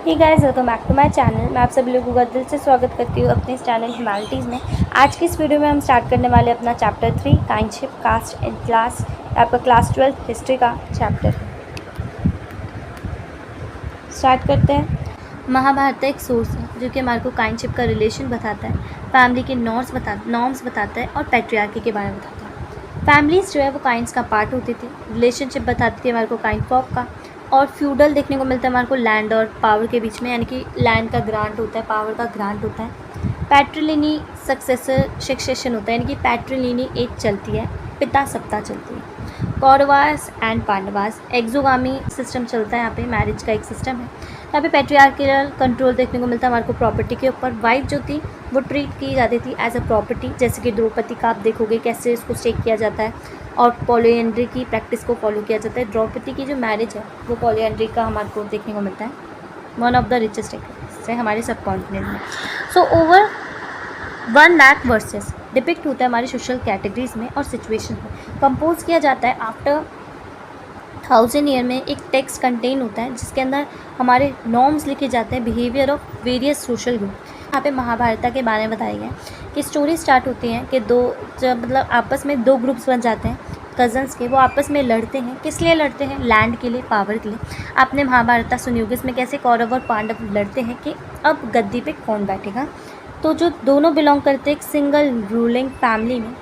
Hey guys, welcome back to my channel. मैं आप सभी लोगों का दिल से स्वागत करती हूँ अपने इस चैनल ह्यूमैनिटीज़ में। आज की इस वीडियो में हम स्टार्ट करने वाले अपना चैप्टर 3 काइंडशिप कास्ट एंड क्लास। आपका क्लास 12 हिस्ट्री का चैप्टर है। स्टार्ट करते हैं। महाभारत एक सोर्स है जो कि हमारे को काइंडशिप का रिलेशन बताता है, फैमिली के नॉर्म्स बताता है और पैट्रियार्की के बारे में बताता है। फैमिलीज जो है वो काइंड्स का पार्ट होती थी। रिलेशनशिप बताती थी हमारे को काइंड फॉक का। और फ्यूडल देखने को मिलता है हमारे को लैंड और पावर के बीच में, यानी कि लैंड का ग्रांट होता है, पावर का ग्रांट होता है। पैट्रिलिनी सक्सेशन होता है, यानी कि पैट्रिलिनी एज चलती है, पिता सत्ता चलती है। कौरवास एंड पांडवास एक्सोगामी सिस्टम चलता है। यहाँ पे मैरिज का एक सिस्टम है। यहाँ पे पैट्रियार्कल कंट्रोल देखने को मिलता है हमारे को प्रॉपर्टी के ऊपर। वाइफ जो थी वो ट्रीट की जाती थी एज अ प्रॉपर्टी, जैसे कि द्रौपदी का आप देखोगे कैसे इसको स्टेक किया जाता है और पॉलीएंड्री की प्रैक्टिस को फॉलो किया जाता है। द्रौपदी की जो मैरिज है वो पॉलीएंड्री का हमारे को देखने को मिलता है। वन ऑफ द रिचेस्ट है हमारे सब कॉन्टिनेंट में। So over 1 lakh versus depict होता है हमारी सोशल कैटेगरीज में और सिचुएशन में। कंपोज किया जाता है आफ्टर 1000 ईयर में। एक टेक्स्ट कंटेन होता है जिसके अंदर हमारे नॉर्म्स लिखे जाते हैं, behaviour of various social group. यहाँ पे महाभारत के बारे में बताया गया है कि स्टोरी स्टार्ट होती है कि जब आपस में 2 ग्रुप्स बन जाते हैं कज़न्स के। वो आपस में लड़ते हैं। किस लिए लड़ते हैं? लैंड के लिए, पावर के लिए। आपने महाभारत सुनी होगी, इसमें कैसे कौरव और पांडव लड़ते हैं कि अब गद्दी पे कौन बैठेगा। तो जो दोनों बिलोंग करते एक सिंगल रूलिंग फैमिली में,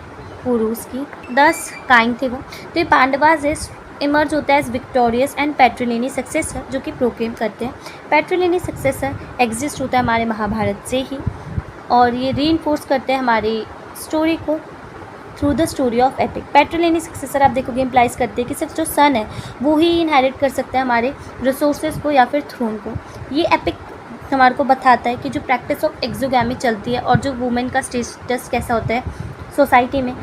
पुरुष की 10 काइंड थे वो। तो ये पांडवास इमर्ज होता है एज विक्टोरियस एंड पैट्रिलिनी सक्सेसर, जो कि प्रोक्लेम करते हैं। पैट्रिलिनी सक्सेसर एग्जिस्ट होता है हमारे महाभारत से ही, और ये रीइंफोर्स करते हैं हमारी स्टोरी को through the story of epic. Patriliny successor आप देखोगे इम्प्लाइज करते हैं कि सिर्फ जो सन है वो ही इनहेरिट कर सकता है हमारे रिसोर्सेज को या फिर थ्रोन को। ये एपिक हमारे को बताता है कि जो प्रैक्टिस ऑफ एक्सोगैमी चलती है और जो वुमेन का स्टेटस कैसा होता है सोसाइटी में।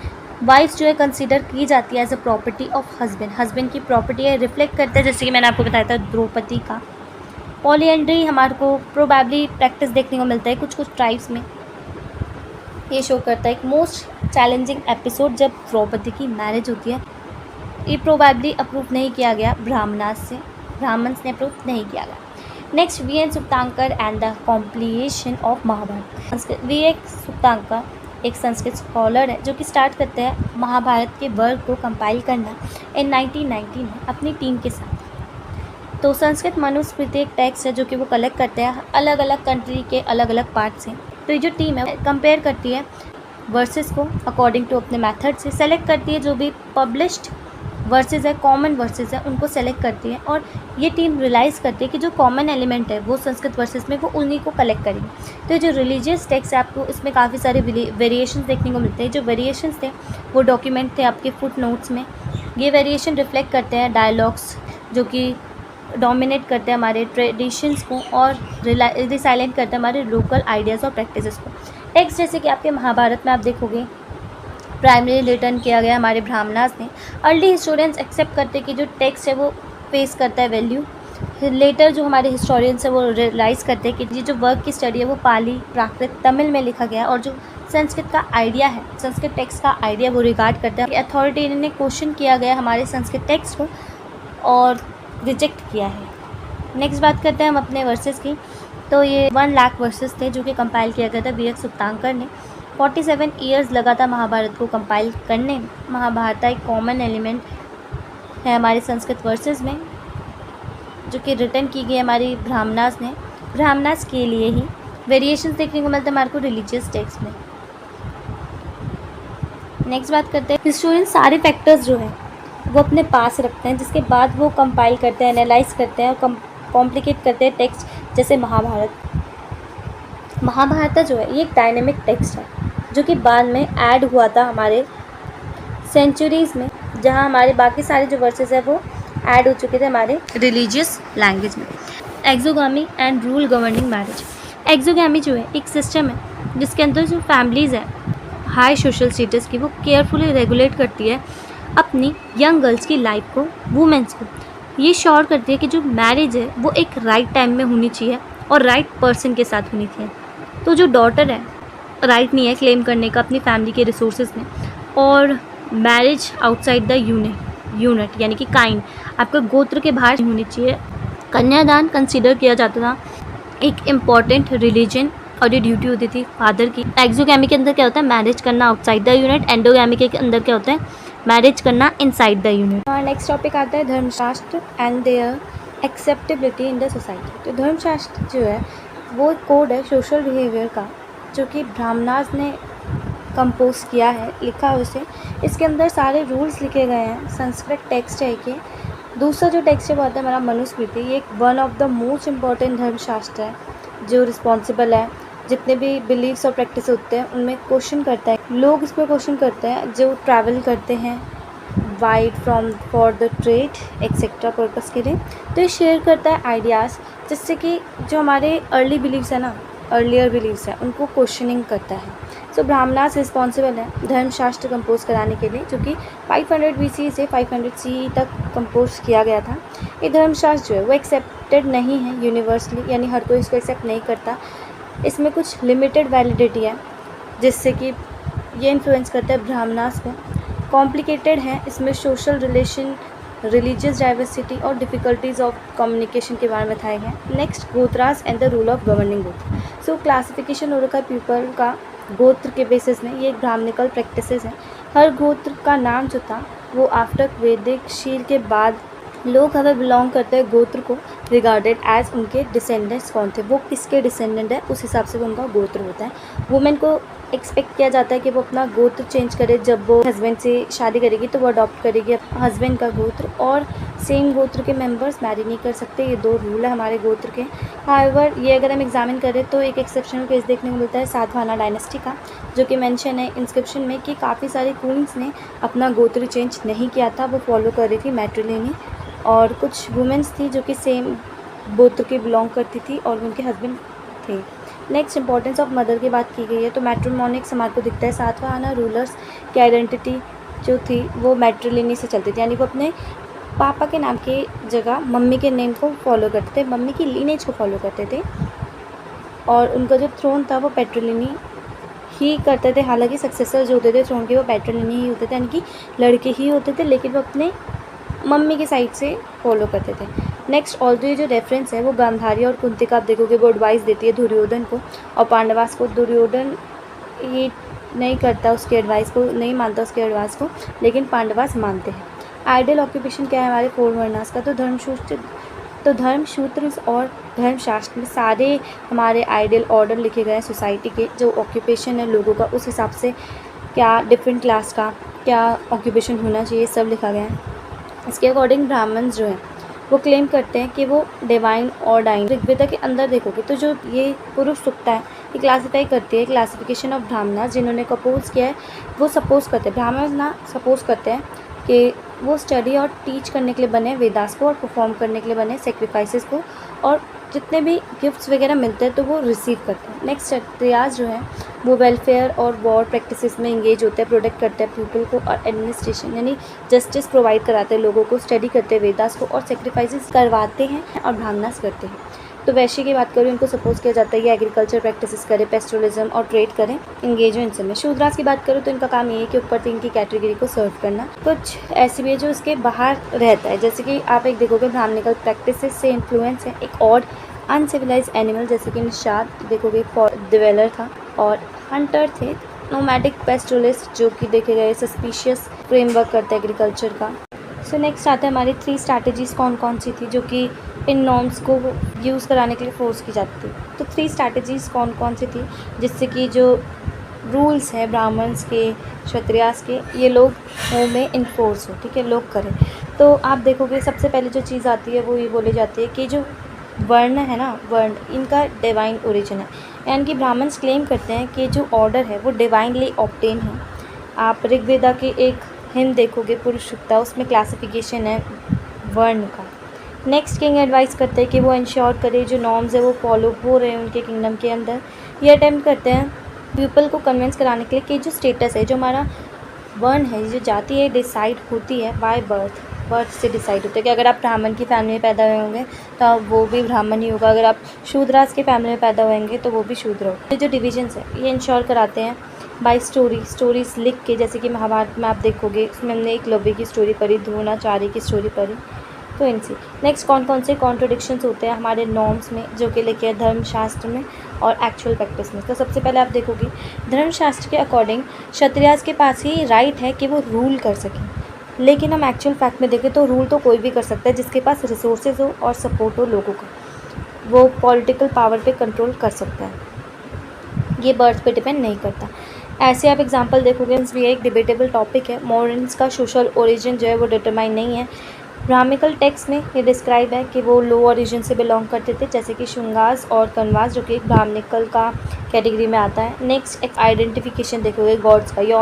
वाइफ्स जो है कंसीडर की जाती है as a property of husband, husband की प्रॉपर्टी है, रिफ्लेक्ट करते हैं, जैसे कि मैंने आपको बताया था द्रौपदी का। पॉलीएंड्री हमारे को प्रोबेबली प्रैक्टिस देखने को मिलता है कुछ कुछ ट्राइब्स में। ये शो करता है एक मोस्ट चैलेंजिंग एपिसोड जब द्रौपदी की मैरिज होती है। ये प्रोबेबली अप्रूव नहीं किया गया ब्राह्मण्स ने अप्रूव नहीं किया गया। Next V N. Sukthankar and the completion of Mahabharata. V N. Sukthankar एक संस्कृत स्कॉलर है जो कि स्टार्ट करते हैं महाभारत के वर्क को कंपाइल करना इन 1919 में अपनी टीम के साथ। तो संस्कृत मनुस्मृति एक टेक्स्ट है जो कि वो कलेक्ट करते हैं अलग अलग कंट्री के अलग अलग पार्ट से। तो ये जो टीम है कंपेयर करती है वर्सेस को अकॉर्डिंग टू अपने मेथड से, सेलेक्ट करती है जो भी पब्लिश्ड वर्सेस है, कॉमन वर्सेस है, उनको सेलेक्ट करती है। और ये टीम रियलाइज़ करती है कि जो कॉमन एलिमेंट है वो संस्कृत वर्सेस में वो उन्हीं को कलेक्ट करेंगे। तो जो रिलीजियस टेक्स्ट है आपको इसमें काफ़ी सारे वेरिएशंस देखने को मिलते हैं। जो वेरिएशंस थे वो डॉक्यूमेंट थे आपके फुट नोट्स में। ये वेरिएशन रिफ्लेक्ट करते हैं डायलॉग्स जो कि डोमिनेट करते हैं हमारे ट्रेडिशंस को और रिसाइलेंट करते हैं हमारे लोकल आइडियाज़ और प्रैक्टिसेस को। टेक्स्ट जैसे कि आपके महाभारत में आप देखोगे प्राइमरी रिटर्न किया गया हमारे ब्राह्मणास ने। अर्ली हिस्टोरियंस एक्सेप्ट करते कि जो टेक्स्ट है वो फेस करता है वैल्यू। लेटर जो हमारे हिस्टोरियंस है वो रियलाइज़ करते हैं कि ये जो वर्क की स्टडी है वो पाली, प्राकृत, तमिल में लिखा गया है, और जो संस्कृत का आइडिया है, संस्कृत टेक्स्ट का आइडिया वो रिगार्ड करते हैं। अथॉरिटी ने क्वेश्चन किया गया हमारे संस्कृत टेक्स्ट को और रिजेक्ट किया है। नेक्स्ट बात करते हैं हम अपने वर्सेस की। तो ये 1 लाख वर्सेस थे जो कि कंपाइल किया गया था वी.एन. सुप्तांकर ने। 47 ईयर्स लगा था महाभारत को कंपाइल करने में। महाभारत एक कॉमन एलिमेंट है हमारे संस्कृत वर्सेस में जो कि रिटर्न की गई हमारी ब्राह्मणास ने। ब्राह्मणास के लिए ही वेरिएशंस देखने को मिलते हैं हमारे को रिलीजियस टेक्स्ट में। नेक्स्ट बात करते हैं हिस्टोरियन सारे फैक्टर्स जो है वो अपने पास रखते हैं, जिसके बाद वो कंपाइल करते हैं, एनालाइज करते हैं और कॉम्प्लिकेट करते हैं टेक्स्ट। जैसे महाभारत जो है ये एक डायनेमिक टेक्स्ट है जो कि बाद में ऐड हुआ था हमारे सेंचुरीज़ में, जहाँ हमारे बाकी सारे जो वर्सेस है वो ऐड हो चुके थे हमारे रिलीजियस लैंग्वेज में। एक्सोगामी एंड रूल गवर्निंग मैरिज। एक्सोगामी जो है एक सिस्टम है जिसके अंदर जो फैमिलीज़ है हाई सोशल स्टेटस की, वो केयरफुली रेगुलेट करती है अपनी यंग गर्ल्स की लाइफ को, वुमेंस को। ये श्योर करती है कि जो मैरिज है वो एक राइट टाइम में होनी चाहिए और राइट पर्सन के साथ होनी चाहिए। तो जो डॉटर है राइट नहीं है क्लेम करने का अपनी फैमिली के रिसोर्सेज में। और मैरिज आउटसाइड द यूनिट यानी कि काइंड, आपका गोत्र के बाहर होनी चाहिए। कन्यादान कंसीडर किया जाता था एक इम्पॉर्टेंट रिलीजन और ये ड्यूटी होती थी फादर की। एक्सोगैमी के अंदर क्या होता है, मैरिज करना आउटसाइड द यूनिट। एंडोगैमी के अंदर क्या होता है, मैरिज करना इनसाइड द यूनिट। और नेक्स्ट टॉपिक आता है Dharmashastra and their acceptability in the society. तो धर्मशास्त्र जो है वो कोड है सोशल बिहेवियर का, जो कि ब्राह्मणास ने कंपोज किया है, लिखा है उसे। इसके अंदर सारे रूल्स लिखे गए हैं। संस्कृत टेक्स्ट है ये। दूसरा जो टेक्स्ट है वो आता है हमारा मनुस्मृति। ये एक one of the most important धर्मशास्त्र है, जो रिस्पॉन्सिबल है जितने भी बिलीव्स और प्रैक्टिस होते हैं उनमें क्वेश्चन करता है। लोग इस पर क्वेश्चन करते हैं जो ट्रैवल करते हैं wide from for the trade etcetera purpose के लिए। तो ये शेयर करता है आइडियाज़, जिससे कि जो हमारे अर्ली बिलीव्स है ना, अर्लियर बिलीव्स है, उनको क्वेश्चनिंग करता है। सो ब्राह्मणास रिस्पॉन्सिबल है धर्मशास्त्र कंपोज कराने के लिए, जो कि 500 BC से 500 CE तक कंपोज किया गया था। ये धर्मशास्त्र जो है वो एक्सेप्टेड नहीं है यूनिवर्सली, यानी हर कोई इसको एक्सेप्ट नहीं करता। इसमें कुछ लिमिटेड वैलिडिटी है, जिससे कि ये इन्फ्लुएंस करता है ब्राह्मणास को। कॉम्प्लिकेटेड है, इसमें सोशल रिलेशन, रिलीजियस डाइवर्सिटी और डिफ़िकल्टीज़ ऑफ कम्युनिकेशन के बारे में बताए गए। Next, gotras and the rule of governing gotra. So classification हो रखा है पीपल का गोत्र के बेसिस में। ये एक ब्राह्मणिकल प्रैक्टिसेस हैं। हर गोत्र का नाम जो था वो आफ्टर वैदिक शील के बाद लोग अगर बिलोंग करते हैं गोत्र को, रिगार्डेड एज उनके डिसेंडेंट्स कौन थे, वो किसके डिसेंडेंट है, उस हिसाब से वो उनका गोत्र होता है। वुमेन को एक्सपेक्ट किया जाता है कि वो अपना गोत्र चेंज करे। जब वो हस्बैंड से शादी करेगी तो वो अडॉप्ट करेगी हस्बैंड का गोत्र, और सेम गोत्र के मेंबर्स मैरी नहीं कर सकते। ये 2 रूल है हमारे गोत्र के। हाउएवर ये अगर हम एग्जामिन करें तो एक एक्सेप्शनल केस देखने को मिलता है सातवाहना डायनेस्टी का, जो कि मेंशन है इंस्क्रिप्शन में कि काफ़ी सारी क्वींस ने अपना गोत्र चेंज नहीं किया था, वो फॉलो कर रही थी मैट्रिलिनी। और कुछ वुमेंस थी जो कि सेम गोत्र के बिलोंग करती थी और उनके हस्बैंड थे। नेक्स्ट, इंपॉर्टेंस ऑफ मदर की बात की गई है। तो मैट्रिमोनिक्स हमारे को दिखता है सातवाहना रूलर्स की आइडेंटिटी जो थी वो मैट्रिलिनी से चलती थी, यानी वो अपने पापा के नाम की जगह मम्मी के नेम को फॉलो करते थे, मम्मी की लीनेज को फॉलो करते थे। और उनका जो थ्रोन था वो पैट्रिलिनी ही करते थे। हालांकि सक्सेसर जो होते थे थ्रोन के वो पैट्रिलिनी ही होते थे, यानी कि लड़के ही होते थे, लेकिन वो अपने मम्मी की साइड से फॉलो करते थे। नेक्स्ट, ऑल्दो ये जो रेफरेंस है वो गांधारी और कुंती का आप देखोगे वो एडवाइस देती है दुर्योधन को और पांडवास को। दुर्योधन ये नहीं करता उसकी एडवाइस को, नहीं मानता उसके एडवाइस को, लेकिन पांडवास मानते हैं। आइडियल ऑक्यूपेशन क्या है हमारे 4 वर्णास का, तो धर्मसूत्र और धर्मशास्त्र में सारे हमारे आइडियल ऑर्डर लिखे गए हैं सोसाइटी के। जो ऑक्यूपेशन है लोगों का, उस हिसाब से क्या डिफरेंट क्लास का क्या ऑक्यूपेशन होना चाहिए, सब लिखा गया है। इसके अकॉर्डिंग ब्राह्मण्स जो हैं वो क्लेम करते हैं कि वो डिवाइन और डाइन। ऋग्वेदा के अंदर देखोगे तो जो ये पुरुष सूक्ता है ये क्लासीफाई करती है क्लासिफिकेशन ऑफ ब्राह्मणा, जिन्होंने कंपोज किया है वो सपोज करते हैं, ब्राह्मण ना सपोज करते हैं कि वो स्टडी और टीच करने के लिए बने वेदास को और परफॉर्म करने के लिए बने सेक्रीफाइसेस को, और जितने भी गिफ्ट्स वगैरह मिलते हैं तो वो रिसीव करते हैं। नेक्स्ट, क्षत्रियास जो है वो वेलफेयर और वॉर प्रैक्टिसेस में इंगेज होते हैं, प्रोटेक्ट करते हैं पीपल को, और एडमिनिस्ट्रेशन यानी जस्टिस प्रोवाइड कराते हैं लोगों को, स्टडी करते हैं वेदास को और सेक्रीफाइसेस करवाते हैं और ब्राह्मणास करते हैं। तो वैश्य की बात करूँ, इनको सपोज किया जाता है कि एग्रीकल्चर प्रैक्टिसेस करें, पेस्टोरलिज्म और ट्रेड करें, इंगेज हो इनसे में। शूद्रास की बात करूँ तो इनका काम ये है कि ऊपर 3 की कैटेगरी को सर्व करना। कुछ ऐसी भी है जो इसके बाहर रहता है, जैसे कि आप एक देखोगे ब्राह्मणिकल प्रैक्टिसेस से इन्फ्लुएंस है एक और अनसिविलाइज एनिमल, जैसे कि निषाद देखोगे डिवेलर था और हंटर थे। नोमैडिक पेस्टोरलिस्ट जो कि देखे गए सस्पिशियस फ्रेमवर्क करते हैं एग्रीकल्चर का। सो नेक्स्ट आता है हमारी 3 स्ट्रैटेजीज़ कौन कौन सी थी जो कि इन नॉर्म्स को यूज़ कराने के लिए फोर्स की जाती थी। तो 3 स्ट्रैटेजीज़ कौन कौन सी थी जिससे कि जो रूल्स हैं ब्राह्मण्स के, क्षत्रियास के, ये लोग में इन्फोर्स हो, ठीक है, लोग करें। तो आप देखोगे सबसे पहले जो चीज़ आती है वो ये बोली जाती है कि जो वर्ण है ना, वर्ण इनका डिवाइन ओरिजिन है, यानी कि ब्राह्मण्स क्लेम करते हैं कि जो ऑर्डर है वो डिवाइनली ऑब्टेन है। आप ऋग्वेदा के एक हिंद देखोगे पुरुष सूक्ता, उसमें क्लासिफिकेशन है वर्ण का। नेक्स्ट, किंग एडवाइस करते हैं कि वो इंश्योर करे जो नॉर्म्स है वो फॉलो हो रहे हैं उनके किंगडम के अंदर। ये अटेम्प्ट करते हैं पीपल को कन्विंस कराने के लिए कि जो स्टेटस है, जो हमारा वर्ण है, जो जाति है, डिसाइड होती है बाय बर्थ, बर्थ से डिसाइड होता है कि अगर आप ब्राह्मण की फैमिली में पैदा हुए होंगे तो वो भी ब्राह्मण ही होगा, अगर आप शूद्रास की फैमिली में पैदा होंगे तो वो भी शूद्र होगा। ये जो डिविजन्स है ये इंश्योर कराते हैं बाय स्टोरीज लिख के, जैसे कि महाभारत में आप देखोगे उसमें हमने एकलव्य की स्टोरी पढ़ी, द्रोणाचार्य की स्टोरी पढ़ी। तो इनसे नेक्स्ट कौन कौन से कॉन्ट्रोडिक्शंस होते हैं हमारे नॉर्म्स में जो कि लिखे हैं धर्मशास्त्र में और एक्चुअल प्रैक्टिस में। तो सबसे पहले आप देखोगे धर्मशास्त्र के अकॉर्डिंग क्षत्रियास के पास ही राइट है कि वो रूल कर सकें, लेकिन हम एक्चुअल फैक्ट में देखें तो रूल तो कोई भी कर सकता है जिसके पास रिसोर्सेज हो और सपोर्ट हो लोगों का, वो पॉलिटिकल पावर पे कंट्रोल कर सकता है, ये बर्थ पे डिपेंड नहीं करता। ऐसे आप एग्जांपल देखोगे, भी एक डिबेटेबल टॉपिक है, मॉडर्न्स का सोशल ओरिजिन जो है वो डिटरमाइन नहीं है। ब्राह्मिकल टेक्स्ट में ये डिस्क्राइब है कि वो लो ओरिजिन से बिलोंग करते थे, जैसे कि शुंगास और कनवास जो कि एक ब्राह्मणिकल का कैटेगरी में आता है। नेक्स्ट एक आइडेंटिफिकेशन देखोगे गॉड्स का, ये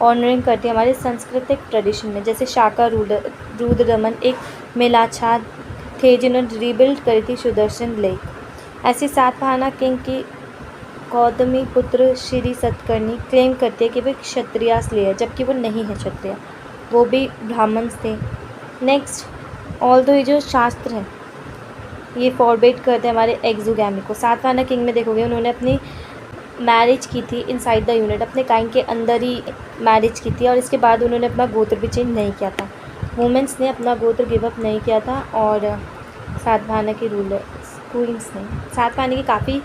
ऑनरिंग करती है हमारे सांस्कृतिक ट्रेडिशन में, जैसे शाका रुद्रदमन एक मेलाछा थे जिन्होंने रीबिल्ड करी थी सुदर्शन लेक। ऐसी सातवाहना किंग की गौतमी पुत्र श्री सतकर्णी क्लेम करते हैं कि वे क्षत्रियास लिए है, जबकि वो नहीं है क्षत्रिय, वो भी ब्राह्मण थे। नेक्स्ट ऑल ये जो शास्त्र है ये फॉरबिड करते हैं हमारे एक्सोगैमी को। सातवाहना किंग में देखोगे उन्होंने अपनी मैरिज की थी इनसाइड द यूनिट, अपने काइन के अंदर ही मैरिज की थी और इसके बाद उन्होंने अपना गोत्र भी चेंज नहीं किया था। वुमेंस ने अपना गोत्र गिव अप नहीं किया था और सातवाहना की रूलर्स क्वींस ने, सातवाहना की काफ़ी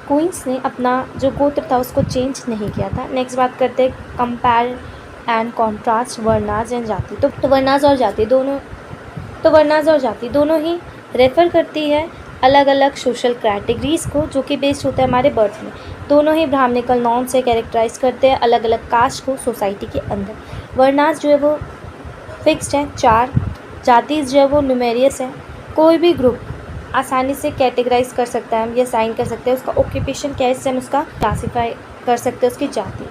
क्वींस ने अपना जो गोत्र था उसको चेंज नहीं किया था। नेक्स्ट बात करते हैं कंपेयर एंड कॉन्ट्रास्ट वर्नाज एंड जाति। तो वर्नाज और जाति दोनों ही रेफ़र करती है अलग अलग सोशल कैटेगरीज़ को जो कि बेस्ड होता है हमारे बर्थ में। दोनों ही ब्राह्मणिकल नॉर्म से कैरेक्टराइज करते हैं अलग अलग कास्ट को सोसाइटी के अंदर। वर्नाज जो है वो फिक्स्ड है 4, जातिज जो है वो न्यूमेरियस है। कोई भी ग्रुप आसानी से कैटेगराइज कर सकता है हम या साइन कर सकते हैं उसका ऑक्यूपेशन क्या है, इससे हम उसका क्लासीफाई कर सकते हैं उसकी जाति।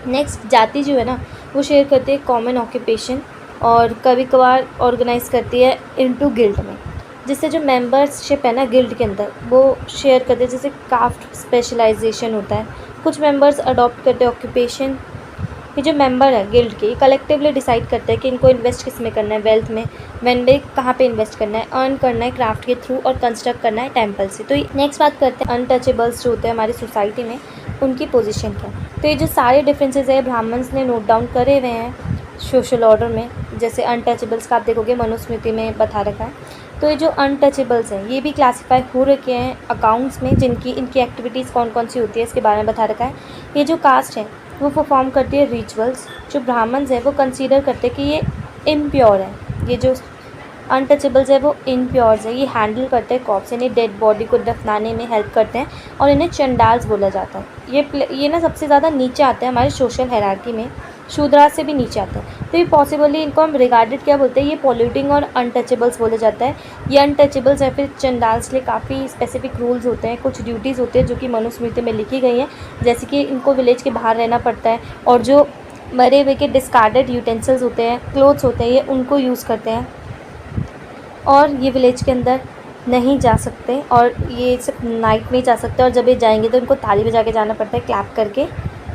नेक्स्ट जाति जो है ना वो शेयर करती है कॉमन ऑक्यूपेशन और कभी कभार ऑर्गेनाइज करती है इनटू गिल्ड में, जिससे जो मेंबरशिप है ना गिल्ड के अंदर वो शेयर करते हैं, जैसे कास्ट स्पेशलाइजेशन होता है। कुछ मेंबर्स अडॉप्ट करते हैं ऑक्यूपेशन। ये जो मेंबर है गिल्ड के कलेक्टिवली डिसाइड करते हैं कि इनको इन्वेस्ट किस में करना है, वेल्थ में, वेन में कहाँ पे इन्वेस्ट करना है, अर्न करना है क्राफ्ट के थ्रू और कंस्ट्रक्ट करना है टेम्पल से। तो नेक्स्ट बात करते हैं अनटचेबल्स जो होते हैं हमारी सोसाइटी में उनकी पोजीशन क्या है। तो ये जो सारे डिफरेंसेस है ब्राह्मण्स ने नोट डाउन करे हुए हैं सोशल ऑर्डर में, जैसे अनटचेबल्स का आप देखोगे मनुस्मृति में बता रखा है। तो ये जो अनटचेबल्स हैं ये भी क्लासीफाई हो रखे हैं अकाउंट्स में, जिनकी इनकी एक्टिविटीज़ कौन कौन सी होती है इसके बारे में बता रखा है। ये जो कास्ट है वो परफॉर्म करती है रिचुअल्स, जो ब्राह्मण्स हैं वो कंसीडर करते हैं कि ये इम्प्योर है। ये जो अनटचेबल्स है वो इनप्योर्स है, ये हैंडल करते हैं कॉप्स, यानी डेड बॉडी को दफनाने में हेल्प करते हैं और इन्हें चंडाल्स बोला जाता है। ये ना सबसे ज़्यादा नीचे आते हैं हमारे सोशल हायरार्की में, शूद्रा से भी नीचे आता है। तो ये पॉसिबली इनको हम रिगार्डेड क्या बोलते हैं, ये पॉल्यूटिंग और अनटचेबल्स बोला जाता है। ये अनटचेबल्स है फिर चंडाल्स के लिए काफ़ी स्पेसिफिक रूल्स होते हैं, कुछ ड्यूटीज़ होते हैं जो कि मनुस्मृति में लिखी गई हैं, जैसे कि इनको विलेज के बाहर रहना पड़ता है और जो मरे हुए के डिस्कार्डेड यूटेंसिल्स होते हैं, क्लोथ्स होते हैं, ये उनको यूज़ करते हैं और ये विलेज के अंदर नहीं जा सकते और ये सिर्फ नाइट में ही जा सकते हैं और जब ये जाएंगे तो उनको ताली बजा के जाना पड़ता है क्लैप करके,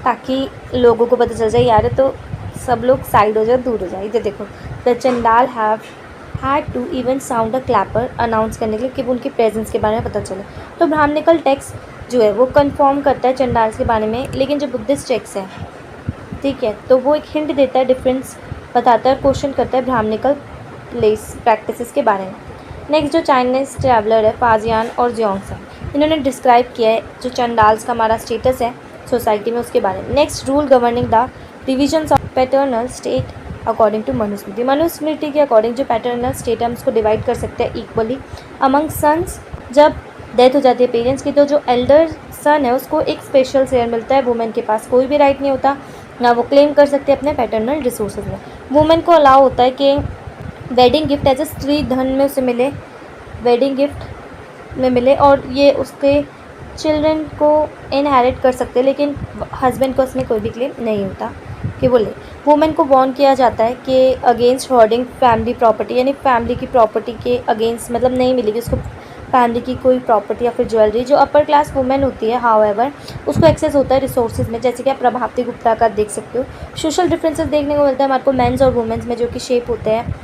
ताकि लोगों को पता चल जाए यार तो सब लोग साइड हो जाए, दूर हो जाए। इधर देखो the Chandal have had to even sound a clapper announce करने के लिए कि उनकी प्रेजेंस के बारे में पता चले। तो ब्राह्मणिकल टेक्स्ट जो है वो कंफर्म करता है चंडाल्स के बारे में, लेकिन जो बुद्धिस्ट टेक्स्ट है ठीक है तो वो एक हिंट देता है, डिफरेंस बताता है, क्वेश्चन करता है ब्राह्मणिकल प्लेस प्रैक्टिसेस के बारे में। नेक्स्ट जो चाइनीज़ ट्रैवलर है पाजियान और जियोंगसा, इन्होंने डिस्क्राइब किया है जो चंडाल्स का हमारा स्टेटस है सोसाइटी में उसके बारे में। Next rule governing the divisions of paternal state according to Manusmriti. Manusmriti के अकॉर्डिंग जो पैटर्नल स्टेट है हम उसको डिवाइड कर सकते हैं इक्वली अमंग सन्स। जब डेथ हो जाती है पेरेंट्स की तो जो एल्डर सन है उसको एक स्पेशल शेयर मिलता है, वुमेन के पास कोई भी राइट नहीं होता, ना वो क्लेम कर सकते अपने पैटर्नल रिसोर्सेज में। वुमेन को अलाउ होता है कि वेडिंग गिफ्ट एज ए स्त्री धन में उसे मिले, वेडिंग गिफ्ट में मिले और ये उसके चिल्ड्रन को इनहेरिट कर सकते हैं, लेकिन हस्बैंड को उसमें कोई भी क्लेम नहीं होता कि वो ले। वुमेन को वॉर्न किया जाता है कि अगेंस्ट होर्डिंग फैमिली प्रॉपर्टी, यानी फैमिली की प्रॉपर्टी के अगेंस्ट मतलब नहीं मिलेगी उसको फैमिली की कोई प्रॉपर्टी या फिर ज्वेलरी। जो अपर क्लास वुमेन होती है हाउएवर उसको एक्सेस होता है रिसोर्सेज में, जैसे कि आप प्रभावती गुप्ता का देख सकते हो। सोशल डिफरेंसेस देखने को मिलता है हमारे को मेंस और वुमेन्स में, जो कि शेप होते हैं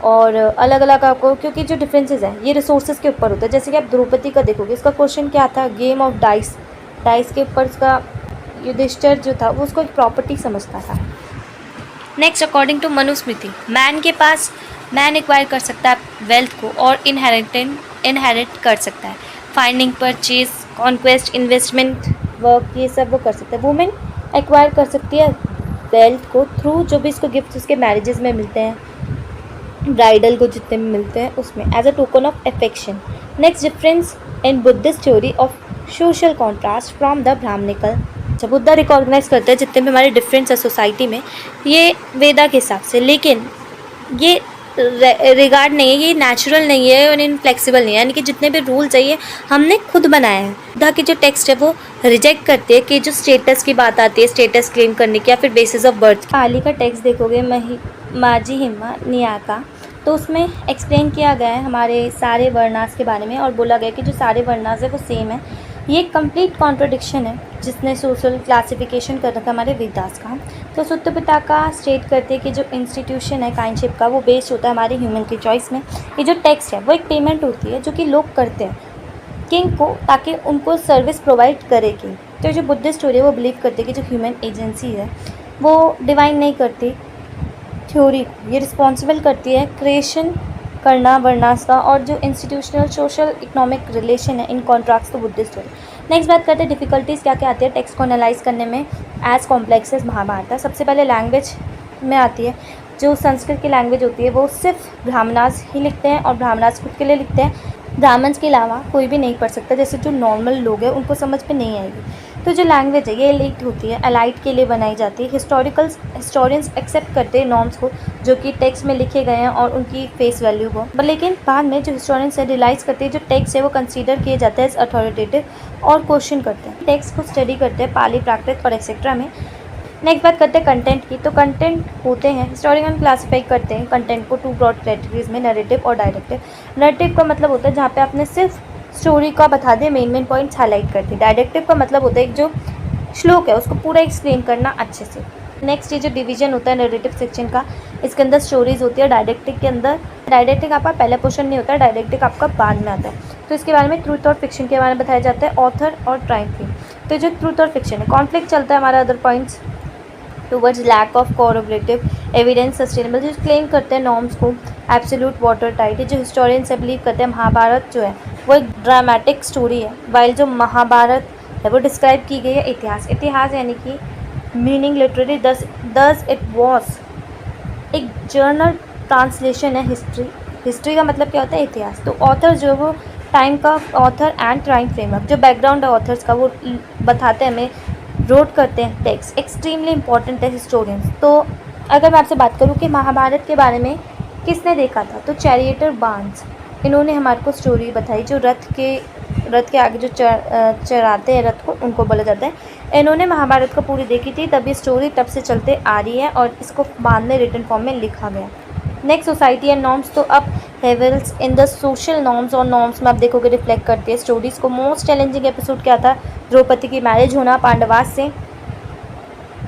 और अलग अलग आपको, क्योंकि जो डिफरेंसेस हैं ये रिसोर्सेज के ऊपर होता है। जैसे कि आप द्रौपदी का देखोगे, इसका क्वेश्चन क्या था, गेम ऑफ डाइस, डाइस के ऊपर उसका युधिष्ठिर जो था वो उसको एक प्रॉपर्टी समझता था। Next according to Manusmriti man के पास मैन एक्वायर कर सकता है वेल्थ को और इनहेरिट कर सकता है। Finding, purchase, conquest, investment, work, ये सब वो कर सकता है। वुमेन एक्वायर कर सकती है वेल्थ को थ्रू जो भी इसको गिफ्ट उसके मैरिजेस में मिलते हैं, ब्राइडल को जितने भी मिलते हैं उसमें, as a token of affection. Next difference in Buddhist theory of social contrast from the Brahmanical. जब बुद्धा रिकॉग्नाइज करते हैं जितने भी हमारे डिफरेंस है सोसाइटी में, ये वेदा के हिसाब से, लेकिन ये रिगार्ड नहीं है, ये नेचुरल नहीं है और इनफ्लेक्सिबल नहीं है, यानी कि जितने भी रूल चाहिए हमने खुद बनाए हैं। बुद्धा की जो टेक्स्ट है वो रिजेक्ट करती है कि जो स्टेटस की बात आती है, स्टेटस क्लेम करने की या फिर बेसिस ऑफ बर्थ। पाली का टेक्स्ट देखोगे माजीहिमा नियाका, तो उसमें एक्सप्लेन किया गया है हमारे सारे वर्णास के बारे में और बोला गया कि जो सारे वर्णास है वो सेम है। ये कंप्लीट कॉन्ट्रडिक्शन है जिसने सोशल क्लासिफिकेशन कर रखा हमारे वेदास का। तो सुत्त पिताका स्टेट करते हैं कि जो इंस्टीट्यूशन है काइंडशिप का वो बेस्ड होता है हमारे ह्यूमन की चॉइस में। ये जो टेक्स्ट है वो एक पेमेंट होती है जो कि लोग करते हैं किंग को ताकि उनको सर्विस प्रोवाइड करे किंग। तो जो बुद्धिस्ट थ्योरी है वो बिलीव करते हैं कि जो ह्यूमन एजेंसी है वो डिवाइन नहीं करती थ्योरी को, ये रिस्पॉन्सिबल करती है क्रिएशन करना वर्णास का और जो इंस्टीट्यूशनल सोशल इकोनॉमिक रिलेशन है इन कॉन्ट्रैक्ट्स तो बुद्धिस्ट थ्योरी। नेक्स्ट बात करते हैं डिफ़िकल्टीज़ क्या क्या आती है टेक्स्ट को एनालाइज करने में एज कॉम्प्लेक्स एज महाभारत। सबसे पहले लैंग्वेज में आती है। जो संस्कृत की लैंग्वेज होती है वो सिर्फ ब्राह्मणास ही लिखते हैं और ब्राह्मणास खुद के लिए लिखते हैं, ब्राह्मण्स के अलावा कोई भी नहीं पढ़ सकता। जैसे जो नॉर्मल लोग हैं उनको समझ में नहीं आएगी। तो जो लैंग्वेज है ये एलिट होती है, एलाइट के लिए बनाई जाती है। हिस्टोरियंस एक्सेप्ट करते हैं नॉर्म्स को जो कि टेक्स्ट में लिखे गए हैं और उनकी फेस वैल्यू को, पर लेकिन बाद में जो हिस्टोरियंस है रियलाइज़ करते हैं जो टेक्स्ट है वो कंसीडर किए जाते हैं एज अथॉरिटेटिव और क्वेश्चन करते हैं, टेक्स्ट को स्टडी करते हैं पाली, प्राकृत और एक्सेट्रा में। नेक्स्ट बात करते हैं कंटेंट की। तो कंटेंट होते हैं, हिस्टोरियन क्लासीफाई करते हैं कंटेंट को टू ब्रॉड कैटेगरीज में, नरेटिव और डायरेक्टिव। नरेटिव का मतलब होता है जहाँ पे आपने सिर्फ स्टोरी का बता दिया, मेन पॉइंट्स हाईलाइट करते हैं। डायरेक्टिव का मतलब होता है एक जो श्लोक है उसको पूरा एक्सप्लेन करना अच्छे से। नेक्स्ट ये जो डिवीजन होता है नरेटिव सेक्शन का, इसके अंदर स्टोरीज होती है। डायरेक्टिव के अंदर डायरेक्टिव आपका पहला पोर्शन नहीं होता है, डायरेक्टिव आपका बाद में आता है। तो इसके बारे में ट्रूथ और फिक्शन के बारे में बताया जाता है, ऑथर और ट्राइम थीम। तो जो ट्रूथ और फिक्शन है, कॉन्फ्लिक्ट चलता है हमारा other points towards lack of corroborative evidence sustainable, जो क्लेम करते हैं नॉर्म्स को एब्सोल्यूट वाटर टाइट। जो हिस्टोरियन से बिलीव करते हैं महाभारत जो है वो एक ड्रामेटिक स्टोरी है, वाइल जो महाभारत है वो डिस्क्राइब की गई है इतिहास यानी कि meaning literary thus it was एक जर्नल ट्रांसलेशन है। हिस्ट्री का मतलब क्या होता है इतिहास। तो ऑथर जो वो टाइम का ऑथर एंड टाइम फ्रेमवर्क, जो बैकग्राउंड है ऑथर्स का वो बताते हैं हमें, रोड करते हैं टेक्स्ट, एक्सट्रीमली इंपॉर्टेंट है हिस्टोरियंस। तो अगर मैं आपसे बात करूँ कि महाभारत के बारे में किसने देखा था, तो चैरिएटर बार्न्स, इन्होंने हमारे को स्टोरी बताई। जो रथ के आगे जो चराते हैं रथ को, उनको बोला जाता है। इन्होंने महाभारत को पूरी देखी थी, तब ये स्टोरी तब से चलते आ रही है और इसको बाद में रिटन फॉर्म में लिखा गया। Next society and norms. तो अब Havells in the social norms और नॉर्म्स में आप देखोगे रिफ्लेक्ट करती है स्टोरीज़ को। मोस्ट चैलेंजिंग एपिसोड क्या था, द्रौपदी की मैरिज होना पांडवास से,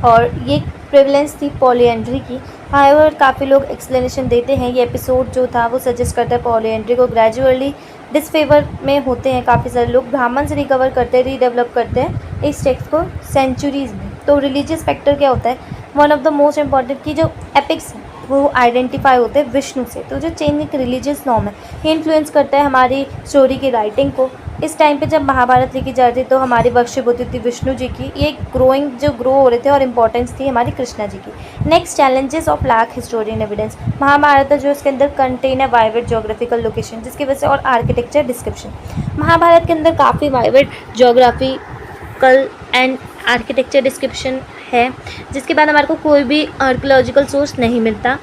और ये प्रेवलेंस थी पॉलीएंड्री की। हाउएवर काफ़ी लोग एक्सप्लेनेशन देते हैं ये एपिसोड जो था वो सजेस्ट करता है पॉलीएंड्री को ग्रेजुअली डिसफेवर में होते हैं काफ़ी सारे लोग। ब्राह्मण से रिकवर करते हैं, रीडेवलप करते हैं इस टेक्स्ट को सेंचुरीज़ में। तो रिलीजियस फैक्टर क्या होता है, one of the most important की जो एपिक्स हैं वो आइडेंटिफाई होते हैं विष्णु से। तो जो चेंज एक रिलीजियस नॉर्म है ये इन्फ्लुएंस करता है हमारी स्टोरी की राइटिंग को। इस टाइम पे जब महाभारत लिखी जा रही थी तो हमारी बख्शिश होती थी विष्णु जी की, ये ग्रो हो रहे थे और इम्पोर्टेंस थी हमारी कृष्णा जी की। Next challenges of lack historian evidence. Mahabharata जो इसके अंदर कंटेन है वाइवेड जोग्राफिकल लोकेशन जिसकी वजह से, और आर्किटेक्चर डिस्क्रिप्शन। महाभारत के अंदर काफ़ी वाइवेड जोग्राफिकल एंड आर्किटेक्चर डिस्क्रिप्शन है जिसके बाद हमारे को कोई भी आर्कियोलॉजिकल सोर्स नहीं मिलता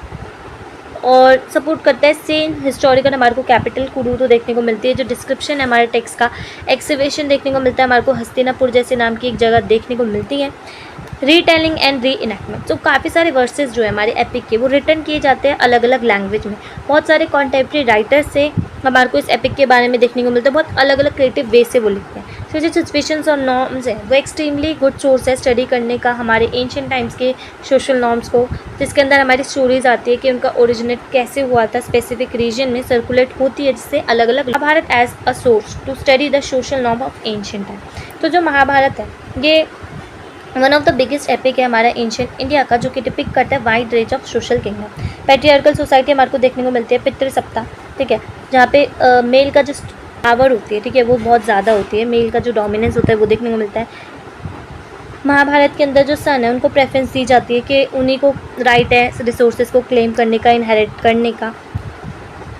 और सपोर्ट करता है सेम हिस्टोरिकल। हमारे को कैपिटल कुरुतो देखने को मिलती है, जो डिस्क्रिप्शन है हमारे टेक्स्ट का, एक्सिबिशन देखने को मिलता है, हमारे को हस्तिनापुर जैसे नाम की एक जगह देखने को मिलती है। Retelling and re enactment. तो काफ़ी सारे वर्सेस जो है हमारे एपिक के वो रिटर्न किए जाते हैं अलग अलग लैंग्वेज में। बहुत सारे कॉन्टेम्प्रेरी राइटर्स से हमारे को इस एपिक के बारे में देखने को मिलता है, बहुत अलग अलग क्रिएटिव वे से वो लिखते हैं। तो जो सिचुएशंस और नॉर्म्स हैं वो एक्सट्रीमली गुड सोर्स है स्टडी करने का हमारे एंशिएंट टाइम्स के सोशल नॉर्म्स को, जिसके अंदर हमारी स्टोरीज आती है कि उनका ओरिजिनेट कैसे हुआ था, स्पेसिफिक रीजन में सर्कुलेट होती है जिससे अलग अलग। Mahabharata as a source to study the social norm of ancient time. तो जो महाभारत है ये one of the biggest epic है हमारा एंशियंट इंडिया का, जो कि डिपिक्ट करता है wide range of social kingdom. Patriarchal society हमारे को देखने को मिलती है, पितृ सत्ता, ठीक है, जहाँ पे मेल का जो पावर होती है, ठीक है, वो बहुत ज़्यादा होती है, मेल का जो डोमिनेंस होता है वो देखने को मिलता है। महाभारत के अंदर जो सन है उनको प्रेफरेंस दी जाती है कि उन्हीं को राइट है रिसोर्सेज को क्लेम करने का, इनहेरिट करने का।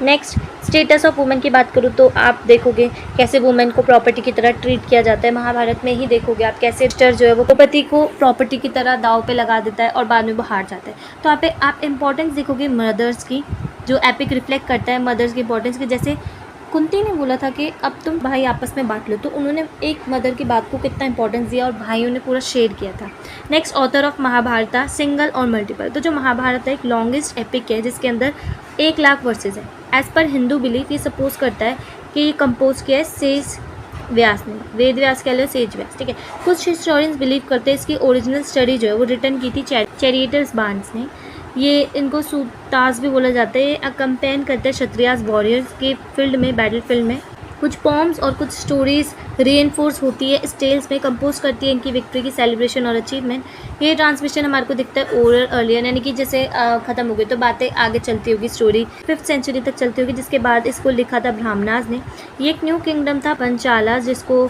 नेक्स्ट, स्टेटस ऑफ वुमेन की बात करूँ तो आप देखोगे कैसे वुमेन को प्रॉपर्टी की तरह ट्रीट किया जाता है। महाभारत में ही देखोगे आप कैसे मिस्टर जो है वो द्रौपदी को प्रॉपर्टी की तरह दाव पे लगा देता है और बाद में वो हार जाता है। तो यहाँ पे आप इम्पोर्टेंस देखोगे मदर्स की, जो एपिक रिफ्लेक्ट करता है मदर्स की इंपॉर्टेंस की। जैसे कुंती ने बोला था कि अब तुम भाई आपस में बांट लो, तो उन्होंने एक मदर की बात को कितना इंपॉर्टेंस दिया और भाइयों ने पूरा शेयर किया था। Next, author of Mahabharata single और मल्टीपल। तो जो महाभारत है एक लॉन्गेस्ट एपिक है जिसके अंदर 1,00,000 वर्सेज है। एज पर हिंदू बिलीफ ये सपोज करता है कि ये कंपोज किया है सेज व्यास ने, वेद व्यास कह लो, सेज व्यास, ठीक है। कुछ हिस्टोरियंस बिलीव करते हैं इसकी ओरिजिनल स्टडी जो है वो रिटर्न की थी चैरियटर्स बार्न्स ने। ये इनको सूतास भी बोला जाता है। अकम्पेन करते हैं क्षत्रियास वॉरियर्स के फील्ड में, बैटल फील्ड में। कुछ पॉम्स और कुछ स्टोरीज रीइंफोर्स होती है इस टेल्स में, कंपोज करती है इनकी विक्ट्री की सेलिब्रेशन और अचीवमेंट। ये ट्रांसमिशन हमारे को दिखता है ओरल अर्लियर, यानी कि जैसे ख़त्म हो गई तो बातें आगे चलती होगी, स्टोरी 5th सेंचुरी तक चलती होगी, जिसके बाद इसको लिखा था ब्राह्मणास ने। ये एक न्यू किंगडम था पंचाला, जिसको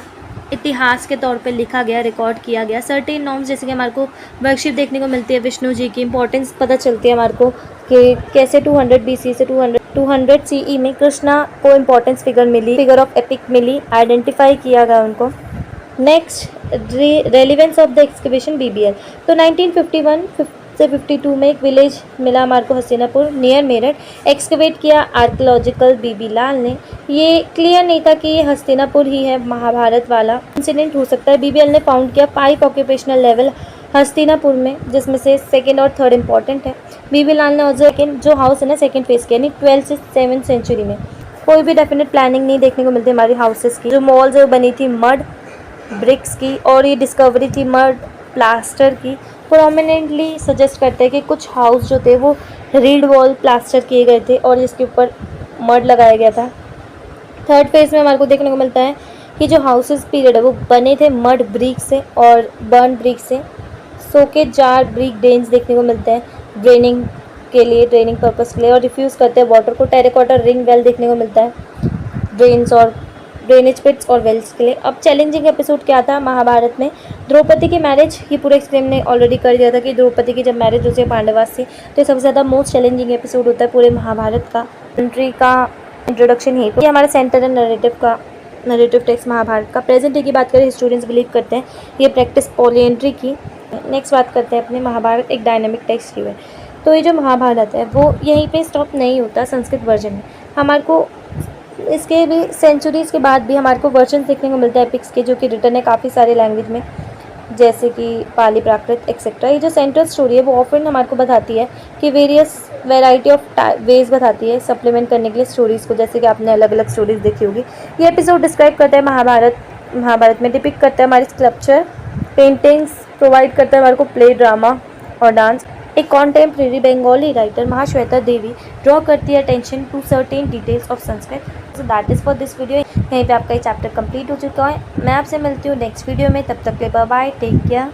इतिहास के तौर पे लिखा गया, रिकॉर्ड किया गया। सर्टेन नॉर्म्स जैसे कि हमारे को वर्कशिप देखने को मिलती है विष्णु जी की, इंपॉर्टेंस पता चलती है हमारे को कि कैसे 200 BC से 200 CE में कृष्णा को इम्पोर्टेंस फिगर ऑफ एपिक मिली, आइडेंटिफाई किया गया उनको। Next, relevance of the excavation BBL। तो 1951 से 52 में एक विलेज मिला हमारे को हस्तिनापुर नियर मेरठ, एक्सकवेट किया आर्कियोलॉजिकल BB लाल ने। ये क्लियर नहीं था कि ये हस्तिनापुर ही है महाभारत वाला इंसिडेंट हो सकता है। BBL ने फाउंड किया 5 ऑक्यूपेशनल लेवल हस्तिनापुर में, जिसमें से 2nd और 3rd इंपॉर्टेंट है। BB लाल ने ऑब्जर्व जो हाउस है ना 2nd फेज के, यानी 12th से 7th सेंचुरी में। कोई भी डेफिनेट प्लानिंग नहीं देखने को मिलती हमारी हाउसेस की। जो मॉल्स बनी थी मड ब्रिक्स की, और ये डिस्कवरी थी मड प्लास्टर की। प्रोमिनेंटली सजेस्ट करते हैं कि कुछ हाउस जो थे वो रीड वॉल प्लास्टर किए गए थे और जिसके ऊपर मड लगाया गया था। 3rd फेज में हमारे को देखने को मिलता है कि जो हाउसेस पीरियड है वो बने थे मड ब्रिक से और बर्न ब्रिक से। सोकेट जार ब्रिक ड्रेन्स देखने को मिलते हैं ड्रेनिंग के लिए, ड्रेनिंग पर्पस के लिए, और रिफ्यूज़ करते हैं वाटर को। टेराकोटा रिंग वेल देखने को मिलता है ड्रेन्स और ड्रेनेज पिट्स और वेल्स के लिए। अब चैलेंजिंग एपिसोड क्या था महाभारत में? द्रौपदी की मैरिज। ये पूरा एक्सप्लेन ने ऑलरेडी कर दिया था कि द्रौपदी की जब मैरिज होती है पांडवास से, तो ये सबसे ज़्यादा मोस्ट चैलेंजिंग एपिसोड होता है पूरे महाभारत का। कंट्री का इंट्रोडक्शन ही ये हमारा सेंटर है नरेटिव टेक्स्ट महाभारत का। प्रेजेंट डे की बात करें, हिस्टोरियंस बिलीव करते हैं ये प्रैक्टिस पॉलीएंट्री की। नेक्स्ट बात करते हैं अपने महाभारत एक डायनामिक टेक्स्ट की है। तो ये जो महाभारत है वो यहीं पे स्टॉप नहीं होता संस्कृत वर्जन में। हमारे को इसके भी सेंचुरीज़ के बाद भी हमारे को वर्जन देखने को मिलता है एपिक्स के, जो कि रिटर्न है काफ़ी सारे लैंग्वेज में, जैसे कि पाली, प्राकृत एक्सेट्रा। ये जो सेंट्रल स्टोरी है वो ऑफन हमारे को बताती है कि वेरियस वैरायटी ऑफ वेज बताती है सप्लीमेंट करने के लिए स्टोरीज़ को, जैसे कि आपने अलग अलग स्टोरीज़ देखी होगी। ये एपिसोड डिस्क्राइब करता है महाभारत में डिपिक्ट करता है हमारी स्कल्पचर, पेंटिंग्स प्रोवाइड करता है हमारे को प्ले, ड्रामा और डांस। एक contemporary Bengali writer Mahasweta Devi draw करती है attention to certain details of Sanskrit. So that is for this video. यहीं पे आपका ये चैप्टर कंप्लीट हो चुका है। मैं आपसे मिलती हूँ नेक्स्ट वीडियो में, तब तक के लिए बाय बाय, टेक केयर।